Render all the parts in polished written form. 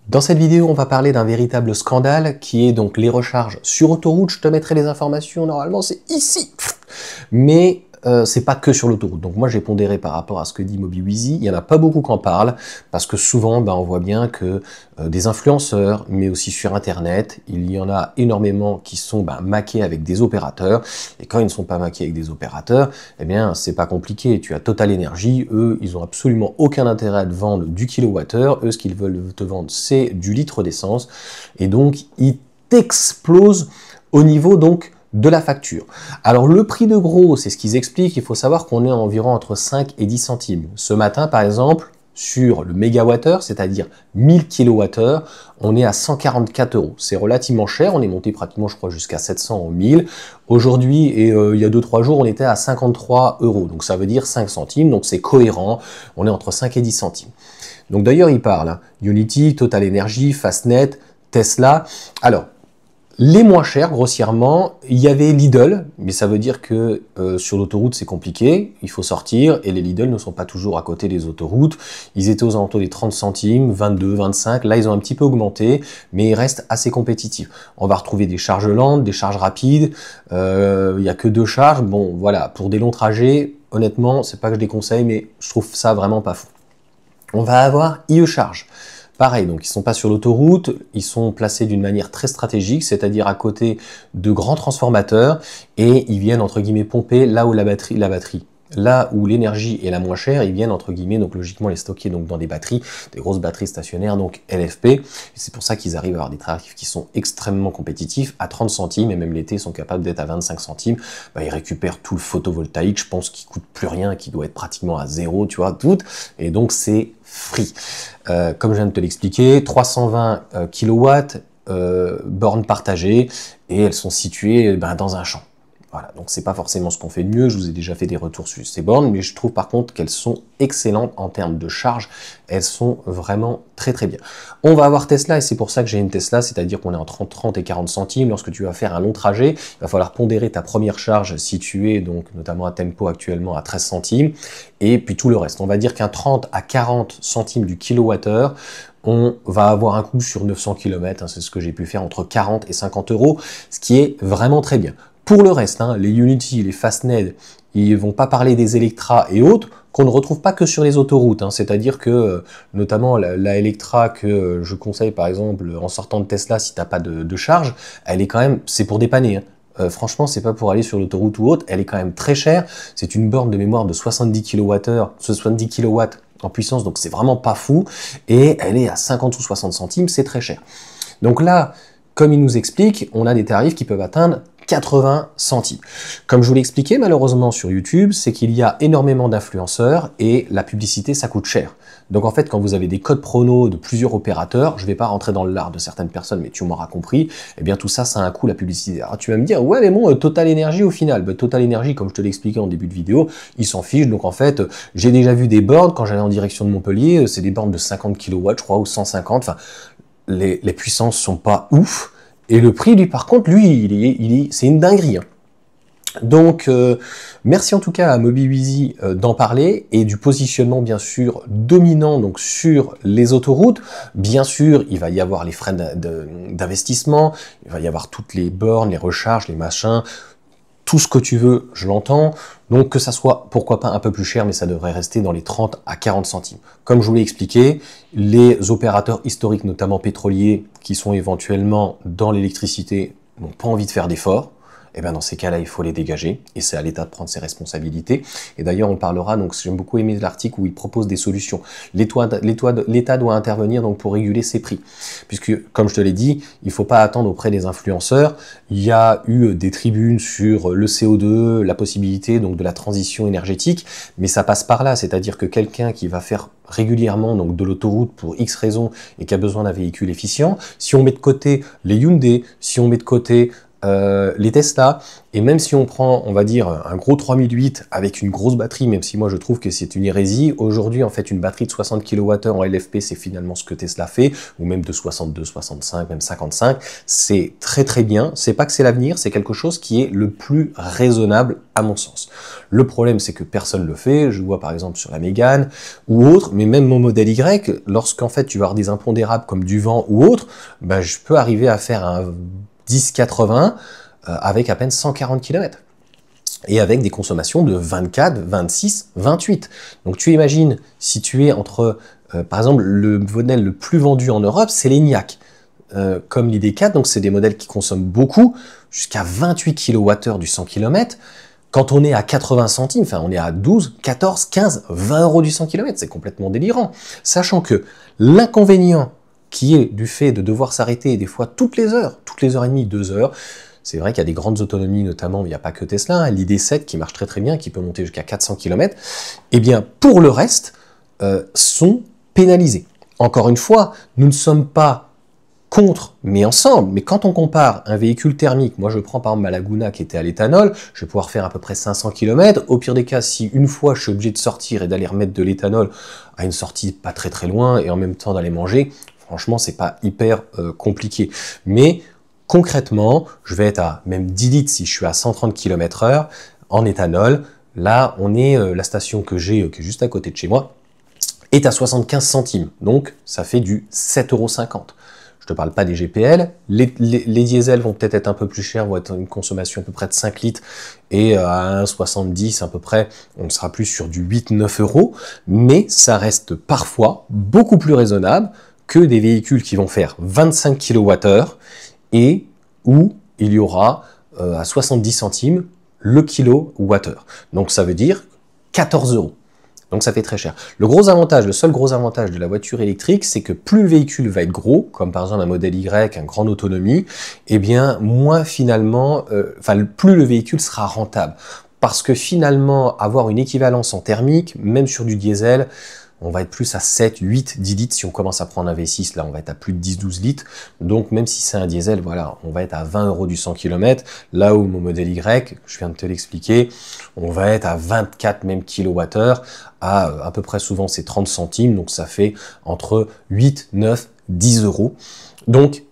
Dans cette vidéo, on va parler d'un véritable scandale qui est donc les recharges sur autoroute. Je te mettrai les informations, normalement c'est ici. Mais c'est pas que sur l'autoroute. Donc moi j'ai pondéré par rapport à ce que dit MobiWheezy. Il n'y en a pas beaucoup qui en parlent parce que souvent on voit bien que des influenceurs, mais aussi sur internet, il y en a énormément qui sont maqués avec des opérateurs. Et quand ils ne sont pas maqués avec des opérateurs, eh bien c'est pas compliqué. Tu as Total Energy, eux ils ont absolument aucun intérêt à te vendre du kilowattheure. Eux ce qu'ils veulent te vendre c'est du litre d'essence. Et donc ils t'explosent au niveau donc de la facture. Alors le prix de gros, c'est ce qu'ils expliquent, il faut savoir qu'on est environ entre 5 et 10 centimes. Ce matin par exemple, sur le mégawattheure, c'est-à-dire 1000 kWh, on est à 144 €. C'est relativement cher, on est monté pratiquement je crois jusqu'à 700 en 1000. Aujourd'hui, et il y a 2-3 jours, on était à 53 €, donc ça veut dire 5 centimes, donc c'est cohérent, on est entre 5 et 10 centimes. Donc d'ailleurs il parle, hein, Unity, Total Energy, Fastnet, Tesla. Alors, les moins chers, grossièrement, il y avait Lidl, mais ça veut dire que sur l'autoroute c'est compliqué, il faut sortir, et les Lidl ne sont pas toujours à côté des autoroutes. Ils étaient aux alentours des 30 centimes, 22, 25, là ils ont un petit peu augmenté, mais ils restent assez compétitifs. On va retrouver des charges lentes, des charges rapides, il n'y a que 2 charges, bon voilà, pour des longs trajets, honnêtement, c'est pas que je les conseille, mais je trouve ça vraiment pas fou. On va avoir IE Charge. Pareil, donc ils sont pas sur l'autoroute, ils sont placés d'une manière très stratégique, c'est-à-dire à côté de grands transformateurs, et ils viennent entre guillemets pomper là où la batterie, là où l'énergie est la moins chère, ils viennent entre guillemets donc logiquement les stocker donc dans des batteries, des grosses batteries stationnaires donc LFP. C'est pour ça qu'ils arrivent à avoir des tarifs qui sont extrêmement compétitifs à 30 centimes et même l'été ils sont capables d'être à 25 centimes. Ils récupèrent tout le photovoltaïque, je pense qu'il coûte plus rien, qui doit être pratiquement à zéro, tu vois, tout, et donc c'est free. Comme je viens de te l'expliquer, 320 kW, bornes partagées, et elles sont situées dans un champ. Voilà, donc c'est pas forcément ce qu'on fait de mieux, je vous ai déjà fait des retours sur ces bornes, mais je trouve par contre qu'elles sont excellentes en termes de charge, elles sont vraiment très très bien. On va avoir Tesla, et c'est pour ça que j'ai une Tesla, c'est-à-dire qu'on est entre 30 et 40 centimes, lorsque tu vas faire un long trajet, il va falloir pondérer ta première charge située, donc notamment à Tempo actuellement à 13 centimes, et puis tout le reste. On va dire qu'un 30 à 40 centimes du kilowattheure, on va avoir un coût sur 900 km, c'est ce que j'ai pu faire entre 40 et 50 €, ce qui est vraiment très bien. Pour le reste, les Unity, les Fastnet, ils vont pas parler des Electra et autres qu'on ne retrouve pas que sur les autoroutes. C'est-à-dire que, notamment la Electra que je conseille par exemple en sortant de Tesla si tu n'as pas de charge, elle est quand même, c'est pour dépanner. Franchement, c'est pas pour aller sur l'autoroute ou autre, elle est quand même très chère. C'est une borne de mémoire de 70 kWh, 70 kW en puissance, donc c'est vraiment pas fou. Et elle est à 50 ou 60 centimes, c'est très cher. Donc là, comme il nous explique, on a des tarifs qui peuvent atteindre 80 centimes. Comme je vous l'ai expliqué, malheureusement sur YouTube, c'est qu'il y a énormément d'influenceurs et la publicité, ça coûte cher. Donc en fait, quand vous avez des codes prono de plusieurs opérateurs, je ne vais pas rentrer dans l'art de certaines personnes, mais tu m'auras compris, eh bien tout ça, ça a un coût, la publicité. Alors tu vas me dire, ouais mais bon, Total Energy au final, Total Energy, comme je te l'ai expliqué en début de vidéo, ils s'en fichent. Donc en fait, j'ai déjà vu des bornes, quand j'allais en direction de Montpellier, c'est des bornes de 50 kW, je crois, ou 150, enfin, les puissances sont pas ouf. Et le prix, lui, par contre, lui, c'est une dinguerie. Donc, merci en tout cas à MobiWheezy d'en parler et du positionnement, bien sûr, dominant donc sur les autoroutes. Bien sûr, il va y avoir les frais d'investissement, il va y avoir toutes les bornes, les recharges, les machins, tout ce que tu veux, je l'entends. Donc que ça soit, pourquoi pas, un peu plus cher, mais ça devrait rester dans les 30 à 40 centimes. Comme je vous l'ai expliqué, les opérateurs historiques, notamment pétroliers, qui sont éventuellement dans l'électricité, n'ont pas envie de faire d'efforts. Et bien dans ces cas-là, il faut les dégager, et c'est à l'État de prendre ses responsabilités. Et d'ailleurs, on parlera, donc j'aime beaucoup aimer l'article où il propose des solutions. L'État doit intervenir donc pour réguler ses prix. Puisque, comme je te l'ai dit, il ne faut pas attendre auprès des influenceurs. Il y a eu des tribunes sur le CO2, la possibilité donc de la transition énergétique, mais ça passe par là, c'est-à-dire que quelqu'un qui va faire régulièrement donc de l'autoroute pour X raisons et qui a besoin d'un véhicule efficient, si on met de côté les Hyundai, si on met de côté les Tesla, et même si on prend, on va dire, un gros 3008 avec une grosse batterie, même si moi je trouve que c'est une hérésie, aujourd'hui en fait une batterie de 60 kWh en LFP, c'est finalement ce que Tesla fait, ou même de 62, 65, même 55, c'est très très bien, c'est pas que c'est l'avenir, c'est quelque chose qui est le plus raisonnable à mon sens. Le problème c'est que personne le fait, je vois par exemple sur la Mégane ou autre, mais même mon modèle Y, lorsqu'en fait tu vas avoir des impondérables comme du vent ou autre, ben, je peux arriver à faire un 10-80 avec à peine 140 km et avec des consommations de 24, 26, 28. Donc tu imagines, si tu es entre, par exemple, le modèle le plus vendu en Europe, c'est l'ENIAC, comme l'ID4, donc c'est des modèles qui consomment beaucoup, jusqu'à 28 kWh du 100 km. Quand on est à 80 centimes, enfin on est à 12, 14, 15, 20 euros du 100 km, c'est complètement délirant. Sachant que l'inconvénient qui est du fait de devoir s'arrêter des fois toutes les heures et demie, 2 heures. C'est vrai qu'il y a des grandes autonomies, notamment, il n'y a pas que Tesla, hein, l'ID7 qui marche très très bien, qui peut monter jusqu'à 400 km. Eh bien, pour le reste, sont pénalisés. Encore une fois, nous ne sommes pas contre, mais ensemble. Mais quand on compare un véhicule thermique, moi je prends par exemple ma Laguna qui était à l'éthanol, je vais pouvoir faire à peu près 500 km. Au pire des cas, si une fois je suis obligé de sortir et d'aller remettre de l'éthanol à une sortie pas très très loin et en même temps d'aller manger, franchement, c'est pas hyper compliqué. Mais concrètement, je vais être à même 10 litres si je suis à 130 km/h en éthanol. Là, on est la station que j'ai, qui est juste à côté de chez moi, est à 75 centimes. Donc, ça fait du 7,50 €. Je te parle pas des GPL. Les diesels vont peut-être être un peu plus chers, vont être une consommation à peu près de 5 litres. Et à 1,70 à peu près, on sera plus sur du 8-9 €. Mais ça reste parfois beaucoup plus raisonnable que des véhicules qui vont faire 25 kWh et où il y aura à 70 centimes le kilowattheure. Donc ça veut dire 14 €. Donc ça fait très cher. Le seul gros avantage de la voiture électrique, c'est que plus le véhicule va être gros, comme par exemple un modèle Y, un grande autonomie, eh bien moins finalement, plus le véhicule sera rentable. Parce que finalement, avoir une équivalence en thermique, même sur du diesel, on va être plus à 7, 8, 10 litres. Si on commence à prendre un V6, là, on va être à plus de 10, 12 litres. Donc, même si c'est un diesel, voilà, on va être à 20 € du 100 km. Là où mon modèle Y, je viens de te l'expliquer, on va être à 24 même kWh, à peu près souvent c'est 30 centimes. Donc, ça fait entre 8, 9, 10 €. Donc,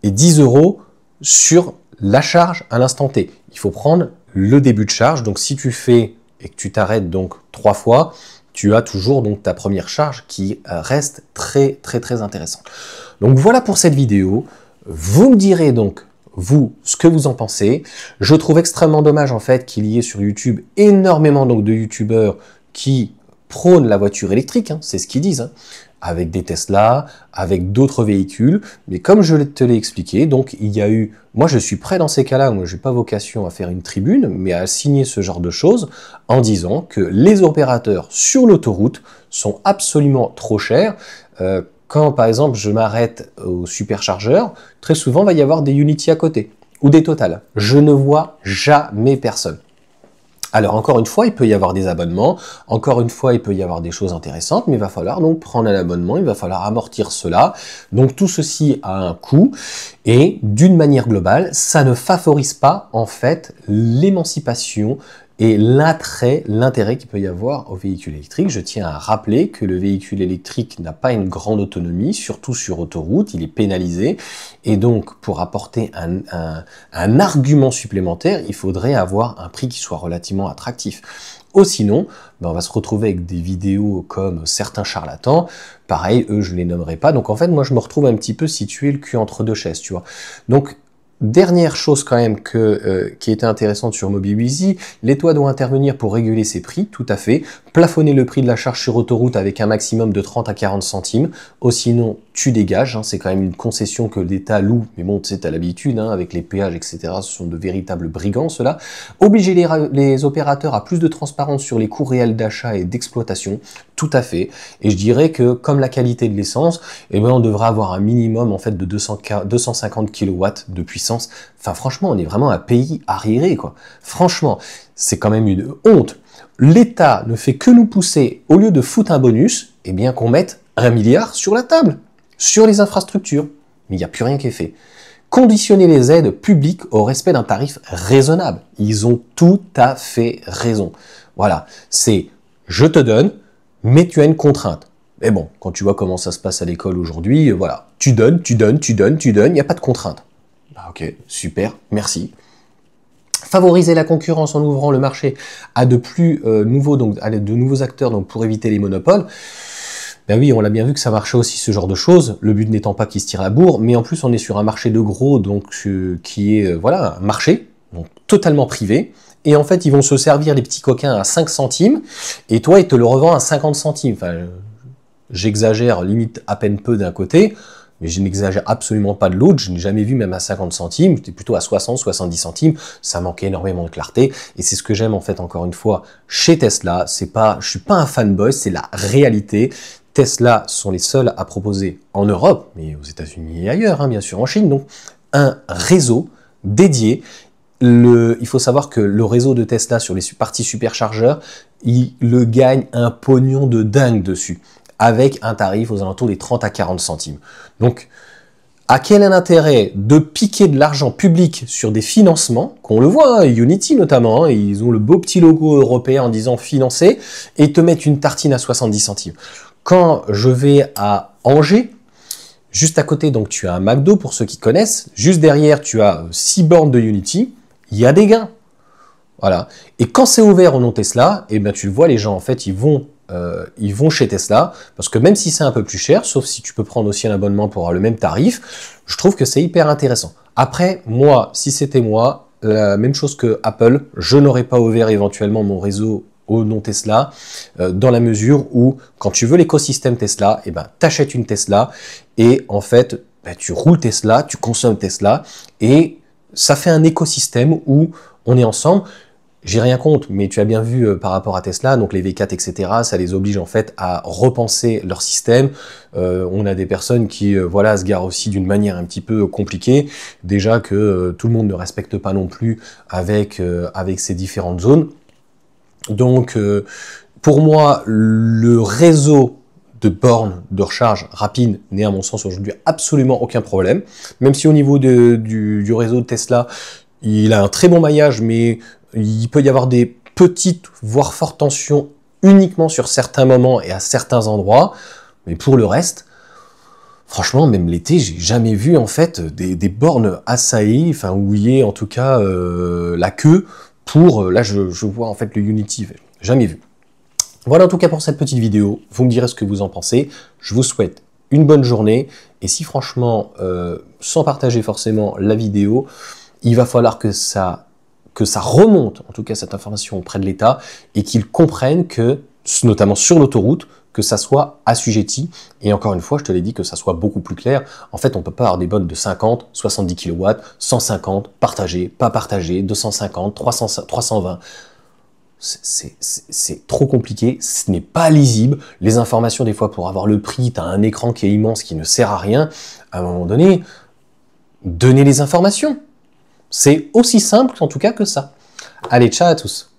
et 10 € sur la charge à l'instant T. Il faut prendre le début de charge. Donc, si tu fais et que tu t'arrêtes donc 3 fois, tu as toujours donc ta première charge qui reste très très très intéressante. Donc voilà pour cette vidéo. Vous me direz donc, vous, ce que vous en pensez. Je trouve extrêmement dommage en fait qu'il y ait sur YouTube énormément donc de youtubeurs qui prônent la voiture électrique, hein, c'est ce qu'ils disent, hein, avec des Tesla, avec d'autres véhicules. Mais comme je te l'ai expliqué, donc il y a eu... Moi, je suis prêt dans ces cas-là, moi, je n'ai pas vocation à faire une tribune, mais à signer ce genre de choses en disant que les opérateurs sur l'autoroute sont absolument trop chers. Quand, par exemple, je m'arrête au superchargeur, très souvent, il va y avoir des Unity à côté, ou des Total. Je ne vois jamais personne. Alors encore une fois, il peut y avoir des abonnements, encore une fois, il peut y avoir des choses intéressantes, mais il va falloir donc prendre un abonnement, il va falloir amortir cela. Donc tout ceci a un coût, et d'une manière globale, ça ne favorise pas en fait l'émancipation et l'intérêt qu'il peut y avoir au véhicule électrique. Je tiens à rappeler que le véhicule électrique n'a pas une grande autonomie, surtout sur autoroute, il est pénalisé. Et donc, pour apporter un argument supplémentaire, il faudrait avoir un prix qui soit relativement attractif. Ou sinon, on va se retrouver avec des vidéos comme certains charlatans. Pareil, eux, je ne les nommerai pas. Donc en fait, moi, je me retrouve un petit peu situé le cul entre deux chaises, tu vois. Donc, dernière chose quand même qui était intéressante sur Mobiwizi, l'État doit intervenir pour réguler ses prix, tout à fait, plafonner le prix de la charge sur autoroute avec un maximum de 30 à 40 centimes, ou sinon tu dégages, hein, c'est quand même une concession que l'État loue, mais bon, tu sais, t'as l'habitude, hein, avec les péages, etc., ce sont de véritables brigands, ceux-là. Obliger les opérateurs à plus de transparence sur les coûts réels d'achat et d'exploitation, tout à fait, et je dirais que, comme la qualité de l'essence, eh ben, on devrait avoir un minimum, en fait, de 250 kW de puissance. Enfin, franchement, on est vraiment un pays arriéré, quoi. Franchement, c'est quand même une honte. L'État ne fait que nous pousser, au lieu de foutre un bonus, eh bien qu'on mette 1 milliard sur la table, sur les infrastructures. Mais il n'y a plus rien qui est fait. Conditionner les aides publiques au respect d'un tarif raisonnable. Ils ont tout à fait raison. Voilà, c'est je te donne, mais tu as une contrainte. Mais bon, quand tu vois comment ça se passe à l'école aujourd'hui, voilà, tu donnes, il n'y a pas de contrainte. Ah, ok, super, merci. Favoriser la concurrence en ouvrant le marché à de nouveaux acteurs, donc pour éviter les monopoles. Ben oui, on l'a bien vu que ça marchait aussi ce genre de choses, le but n'étant pas qu'ils se tirent la bourre, mais en plus on est sur un marché de gros, donc qui est voilà un marché, donc totalement privé, et en fait ils vont se servir les petits coquins à 5 centimes, et toi ils te le revendent à 50 centimes. Enfin, j'exagère limite à peine peu d'un côté, mais je n'exagère absolument pas de l'autre, je n'ai jamais vu même à 50 centimes, j'étais plutôt à 60, 70 centimes, ça manquait énormément de clarté, et c'est ce que j'aime en fait encore une fois chez Tesla, je suis pas un fanboy, c'est la réalité. Tesla sont les seuls à proposer en Europe, mais aux États-Unis et ailleurs, hein, bien sûr en Chine, donc un réseau dédié. Il faut savoir que le réseau de Tesla sur les parties superchargeurs, il le gagne un pognon de dingue dessus, avec un tarif aux alentours des 30 à 40 centimes. Donc, à quel est l'intérêt de piquer de l'argent public sur des financements, qu'on le voit, hein, Unity notamment, hein, ils ont le beau petit logo européen en disant financer, et te mettre une tartine à 70 centimes. Quand je vais à Angers, juste à côté, donc tu as un McDo pour ceux qui connaissent, juste derrière tu as 6 bornes de Unity, il y a des gains. Voilà. Et quand c'est ouvert au nom Tesla, eh bien tu le vois, les gens en fait ils vont chez Tesla, parce que même si c'est un peu plus cher, sauf si tu peux prendre aussi un abonnement pour avoir le même tarif, je trouve que c'est hyper intéressant. Après, moi, si c'était moi, la même chose que Apple, je n'aurais pas ouvert éventuellement mon réseau au nom Tesla, dans la mesure où, quand tu veux l'écosystème Tesla, eh ben, t'achètes une Tesla, et en fait, ben, tu roules Tesla, tu consommes Tesla, et ça fait un écosystème où on est ensemble. J'ai rien contre, mais tu as bien vu par rapport à Tesla, donc les V4, etc., ça les oblige en fait à repenser leur système. On a des personnes qui voilà, se garent aussi d'une manière un petit peu compliquée. Déjà que tout le monde ne respecte pas non plus avec ces différentes zones. Donc, pour moi, le réseau de bornes de recharge rapide n'est à mon sens aujourd'hui absolument aucun problème. Même si au niveau du réseau de Tesla, il a un très bon maillage, mais il peut y avoir des petites, voire fortes tensions uniquement sur certains moments et à certains endroits. Mais pour le reste, franchement, même l'été, j'ai jamais vu en fait des bornes assaillies, enfin où il y ait en tout cas la queue pour, là je vois en fait le Unity, jamais vu. Voilà en tout cas pour cette petite vidéo, vous me direz ce que vous en pensez, je vous souhaite une bonne journée, et si franchement, sans partager forcément la vidéo, il va falloir que ça remonte, en tout cas cette information auprès de l'État, et qu'ils comprennent que, notamment sur l'autoroute, que ça soit assujetti, et encore une fois, je te l'ai dit, que ça soit beaucoup plus clair. En fait, on peut pas avoir des bornes de 50, 70 kW, 150, partagées, pas partagées, 250, 300, 320. C'est trop compliqué, ce n'est pas lisible. Les informations, des fois, pour avoir le prix, tu as un écran qui est immense, qui ne sert à rien. À un moment donné, donnez les informations. C'est aussi simple, en tout cas, que ça. Allez, ciao à tous.